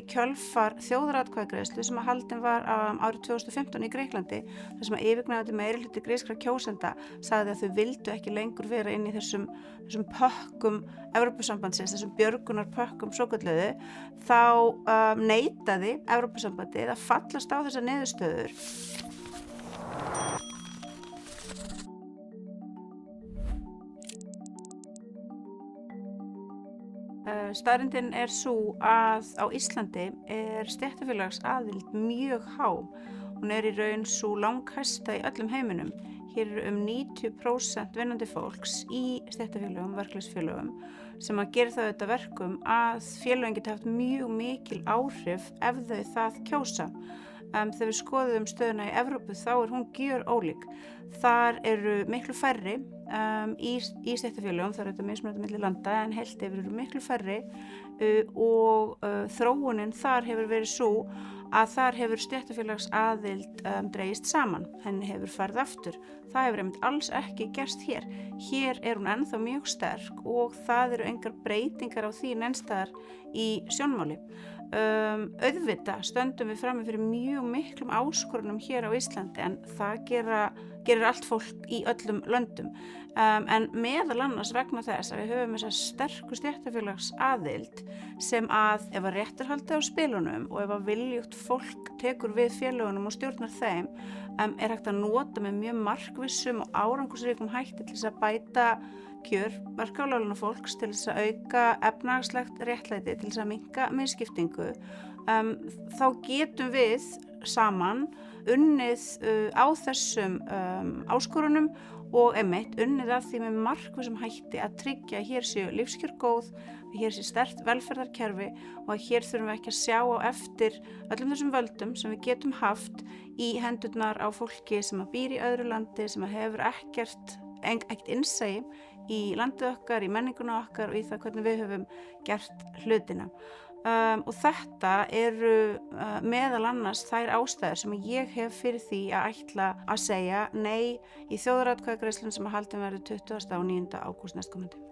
kjölfar þjóðaratkvæðagreiðslu sem haldin var árið 2015 í Grikklandi, þar sem yfirgnæfandi meirihluti grískra kjósenda sagði að þau vildu ekki lengur vera inn í þessum pökkum Evrópusambandsins, þessum björgunarpökkum svokölluðu, þá neitaði Evrópusambandið að fallast á þessar niðurstöður. Staðreyndin sú að á Íslandi stéttarfélagsaðild mjög há. Hún í raun sú langhæsta í öllum heiminum. Hér eru 90% vinnandi fólks í stéttarfélögum, verkalýðsfélögum, sem að gera það auðvitað verkum að félögin geta haft mjög mikil áhrif ef þau það kjósa. Þegar við skoðum stöðuna í Evrópu þá hún gjörólík. Þar eru miklu færri í stéttarfélögum, það auðvitað mismunandi milli landa, en heilt yfir eru miklu færri og þróunin þar hefur verið sú að þar hefur stéttarfélagsaðild dregist saman, henni hefur farið aftur. Það hefur einmitt alls ekki gerst hér. Hér hún ennþá mjög sterk og það eru engar breytingar á því neinstaðar í sjónmáli. Auðvitað stöndum við frammi fyrir mjög miklum áskorunum hér á Íslandi, en það gerir allt fólk í öllum löndum, en meðal annars vegna þess að við höfum þessa sterku stéttarfélagsaðild sem að ef að rétt haldið á spilunum og ef að viljugt fólk tekur við félögunum og stjórnar þeim, hægt að nota með mjög markvissum og árangursríkum hætti til þess að bæta kjör verka- og láglaunafólks, til þess að auka efnahagslegt réttlæti, til þess að minnka misskiptingu, þá getum við saman unnið á þessum áskorunum og einmitt unnið að því með markvissum hætti að tryggja að hér séu lífskjör góð, að hér sé sterkt velferðarkerfi og að hér þurfum við ekki að sjá á eftir öllum þessum völdum sem við getum haft í hendurnar á fólki sem að býr í öðru landi, sem að hefur ekkert innsæi í landið okkar, í menninguna okkar og í það hvernig við höfum gert hlutina. Og þetta eru meðal annars þær ástæður sem ég hef fyrir því að ætla að segja nei í þjóðaratkvæðagreiðslunni sem haldin verður 29. ágúst næstkomandi.